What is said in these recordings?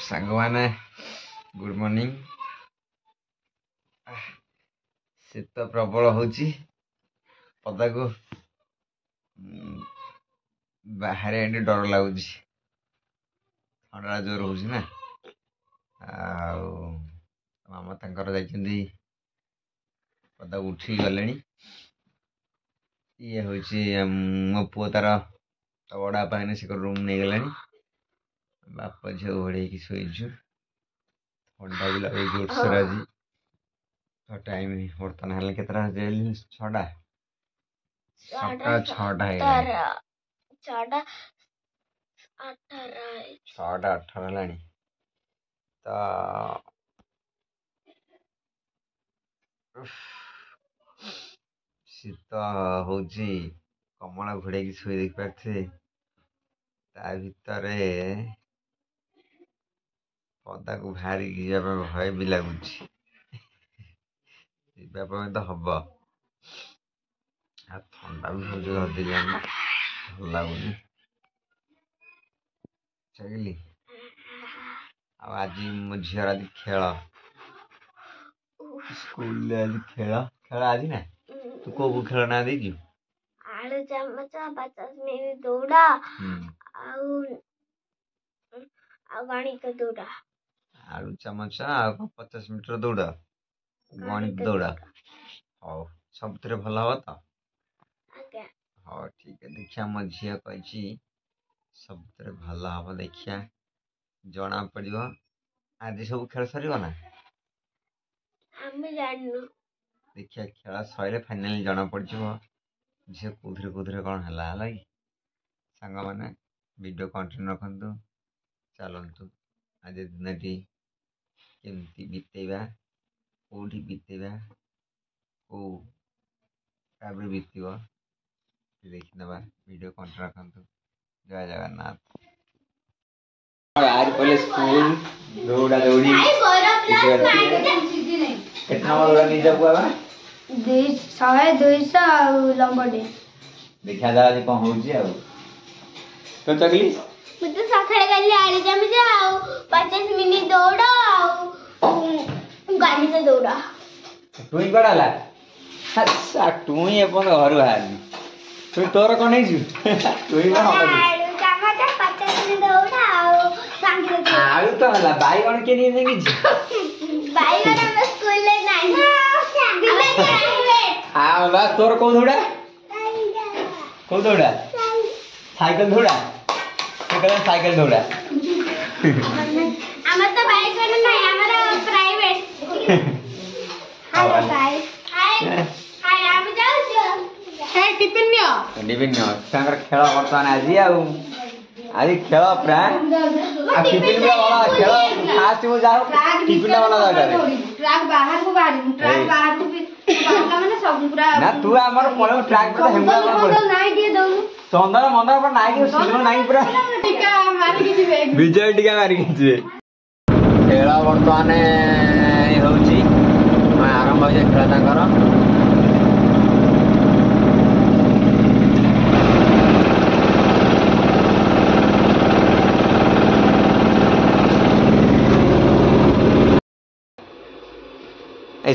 सांग मैंने good morning. शीत प्रबल होची पदा को बाहर एंड डर लगुच ठंडा जोर हो ना। मामा तंकर जाइछन्ती पदा उठी गले। ये हूँ मो पु तार बड़ा पाने से रूम नहीं गला। बाप झील घोड़े शोचु ठंडा भी लगे जोरसोर। आज टाइम बर्तमान है केतरा छटा छटा 18 है तो शीत हूँ कमल घोड़े शोई देख पारे ता भितर पदा को बाहर भय भी लगुच तो हम ठंडा भी बहुत धरदेला भल लगुनि चली। आज मो झीर आज खेल स्कूल आज खेल खेल आज ना तू को खेल ना दे आलू चमच 50 मिनट दौड़ा गणित दौड़ा आलू चमच 50 मीटर दौड़ गणित दौड़ा हाँ सब भल हम तो हाँ ठीक है। देखिया मो झी कही सब भल हम देखिया जना पड़ो आज सब खेल सर ना देखिया खेल सर फाइनाली जना पड़ झील कौथे कौन है कि सांग मैंने वीडियो कंटिन्यू रखु चलतु आज दिन केमती बीतेबा कौटी बीतेबा कौ बीत देखने वीडियो कंटिन्यू रखु। जय जगन्नाथ। आज पहले स्कूल दौड़ा दौड़ी कितना दौड़ा नहीं जब बाबा 100 लंबटे देखा जा आज कौन होची आ तो चगली मुझे सखळे गली आली जम जाओ 50 मिनिट दौड़ा गाड़ी से दौड़ा तुई बड़ाला अच्छा तुई अपन घर बाहर तुई तोर कोन है छु तुई बा हम टमाटर 50 मिनिट दौड़ा सांगे आलू तो हला बाईगण के नहीं देंगे बाईगण हम स्कूल ले नहीं हां बस तोर को दौड़ा साइकिल दौड़ा साइकिल दौड़ा हमार तो बाईगण नहीं हमारा प्राइवेट हाय बाय हाय हम जाऊ छ है टिफिन नियो संगर खेल बर्तमान आज खेल प्राय आ टिफिन में वाला खेल फास्ट हो जाओ टिफिन वाला दरकार ट्रक बाहर को गाड़ी ट्रक बाहर को भी बाहर माने सब पूरा ना तू हमर पळे ट्रक पे हेमला कर नहीं दिए दो चंदन मंदर पर नहीं दिए सिग्नल नहीं पूरा टिका मारी की दिबे विजय टिका मारी की दिबे खेल बर्तमान होउची आरंभ हो जाय खेल ताकर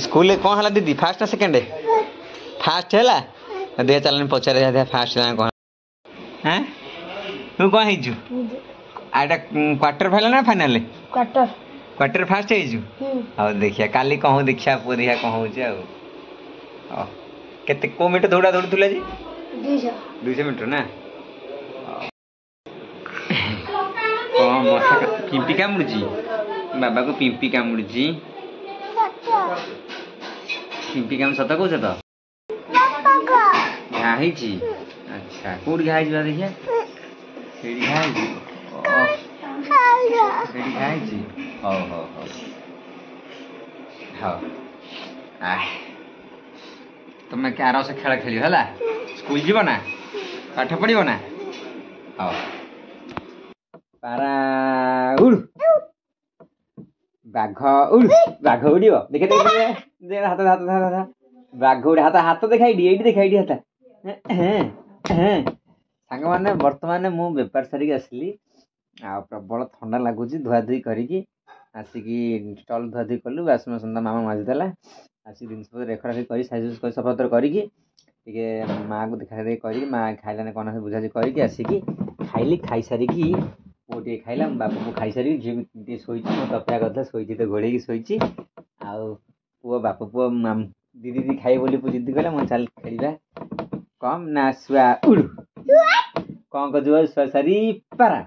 स्कूल कौन है दीदी फास्ट ना सेकेंड फास्ट है दे चल पचारे फास्ट कौन हाँ तू कौन है आटा क्वार्टर फाइनल ना फाइनल क्वार्टर फास्ट है देखिया काली कौन देखिया देखिया कौन हो केते को मीटर दौड़ा दौड़ी थुला जी 200 मीटर ना मशा पिंपी कामुड़ी बाबा को पिंपी कामुड़ी पिंपी काम सत कौच तो घा अच्छा कौटी घा देखिए तुम आराम से खेल खेल है स्कूल जीव ना पाठ पढ़ ना हाँ पारा उड़ बाघ उड़ बाघ उड़ देखे देखे हाथ हाथ हाथ बाघ उड़ हाथ हाथ देखाई देखाई हाथ सांग मैंने बर्तमान मु बेपार सारिक आसली ଆଉ ପ୍ରବଳ ଥଣ୍ଡା ଲାଗୁଛି ଧୁଆଧୁଇ କରିକି ଆସିକି ଷ୍ଟଲ୍ ଧୁଆଧୁଇ କଲୁ ବାସନ ସନ୍ଧା ମାମା ମାଜିଦେଲା ଆସିକି ଜିନିଷପତ୍ର ରେଖାରେଖି କରି ସାଇଜ କରି ସଫାପତ୍ର କରିକି ଟିକେ ମାଆକୁ ଦେଖା ଦେଖି କରିକି ମାଆ ଖାଇଲାନି କ'ଣ ବୁଝାବୁଝି କରିକି ଆସିକି ଖାଇଲି ଖାଇସାରିକି ପୁଅ ଟିକେ ଖାଇଲା ବାପାକୁ ଖାଇସାରିକି ଝିଅ ଟିକେ ଶୋଇଛି ମୋ ତପିଆ କଥା ଶୋଇଛି ତ ଘୋଡ଼େଇକି ଶୋଇଛି ଆଉ ପୁଅ ବାପ ପୁଅ ଦିଦି ଖାଇବ ବୋଲି ଜିଦି କଲା ମୁଁ ଚାଲ ଖେଳିବା କମ୍ ନା ଶୁଆ ଉଡ଼ୁ କ'ଣ କରୁଛୁ ଶୁଆ ସାରି ପାରା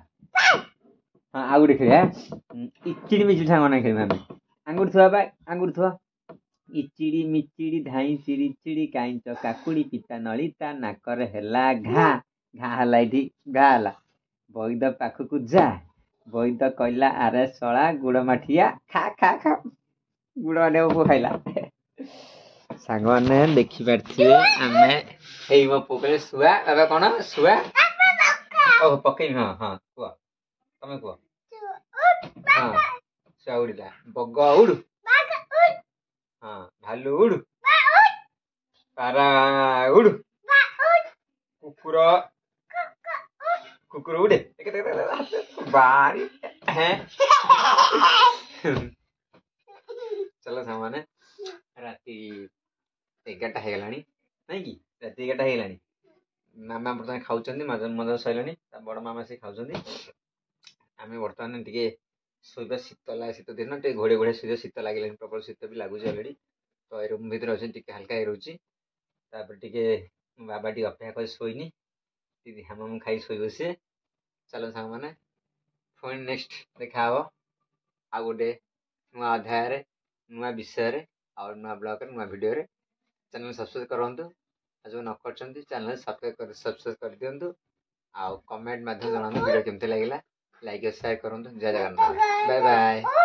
ହଁ ଆଉ ଗୋଟେ ଖେଳିବା ଇଚିଡ଼ି ମିଚିଡ଼ି ସାଙ୍ଗ ନାହିଁ ଖେଳିବା ଆମେ ଆଙ୍ଗୁଠି ଥୁଆ ବା ଆଙ୍ଗୁଠି ଥୁଆ ଇଚିଡ଼ି ମିଚିଡ଼ି ଧାଇଁ ଚିଡ଼ି ଚିଡ଼ି କାଇଁଚ କାକୁଡ଼ି ପିତା ନଳିତା ନାକରେ ହେଲା ଘା ଘା ହେଲା ଏଇଠି ଘା ହେଲା ବୈଦ ପାଖକୁ ଯା ବୈଦ କହିଲା ଆରେ ଶଳା ଗୁଡ଼ ମାଠିଆ ଖା ଖା ଖା ଗୁଡ଼ ମାଠିଆ ମୋ ପୁଅ ଖାଇଲା ସାଙ୍ଗମାନେ ଦେଖିପାରିଥିବେ ଆମେ ଏଇ ମୋ ପୁଅ କହିଲେ ଶୁଆ ବାବା କ'ଣ ଶୁଆ ଓହୋ ପକେଇବି ହଁ ହଁ କୁହ ତମେ କୁହ ହଁ ଶୁଆ ଉଡ଼ିଲା ବଗ ଉଡ଼ୁ ହଁ ଭାଲୁ ଉଡ଼ୁ ପାରା ଉଡ଼ୁ କୁକୁର କୁକୁର ଉଡ଼େ ବାରି ଚାଲ ସାଙ୍ଗମାନେ ରାତି 11ଟା ହେଇଗଲାଣି ନାଇଁ କି ରାତି 11ଟା ହେଇଗଲାଣି ମାମା ବର୍ତ୍ତମାନ ଖାଉଛନ୍ତି ମଜା ସରିଲାଣି ତା ବଡ଼ ମାମା ସେ ଖାଉଛନ୍ତି ଆମେ ବର୍ତ୍ତମାନ ଟିକେ ଶୋଇବା ଶୀତ ଦିନ ଟିକେ ଘୋଡ଼େଇ ଘୋଡ଼େଇ ଶୋଇବା ଶୀତ ଲାଗିଲାଣି ପ୍ରବଳ ଶୀତ ବି ଲାଗୁଛି ଅଲରେଡ଼ି ତ ଏ ରୁମ୍ ଭିତରେ ଅଛି ଟିକେ ହାଲକା ହେଇ ରହୁଛି ତାପରେ ଟିକେ ବାବା ଟିକେ ଅପେକ୍ଷା କରି ଶୋଇନି ଦିଦି ମୁଁ ଖାଇ ଶୋଇବ ସିଏ ଚାଲ ସାଙ୍ଗମାନେ ପୁଣି ନେକ୍ସଟ ଦେଖା ହବ ଆଉ ଗୋଟେ ନୂଆ ଅଧ୍ୟାୟରେ ନୂଆ ବିଷୟରେ ଆଉ ନୂଆ ବ୍ଲଗରେ ନୂଆ ଭିଡ଼ିଓରେ ଚ୍ୟାନେଲ୍ ସବସ୍କ୍ରାଇବ୍ କରନ୍ତୁ ଆଉ ଯେଉଁ ନ କରିଛନ୍ତି ଚ୍ୟାନେଲ୍ ସବସ୍କ୍ରାଇବ୍ କରିଦିଅନ୍ତୁ ଆଉ କମେଣ୍ଟ ମାଧ୍ୟମରେ ଜଣାନ୍ତୁ ଭିଡ଼ିଓ କେମିତି ଲାଗିଲା ଲାଇକ୍ ଓ ସେୟାର କରନ୍ତୁ ଜୟ ଜଗନ୍ନାଥ ବାଏ ବାଏ।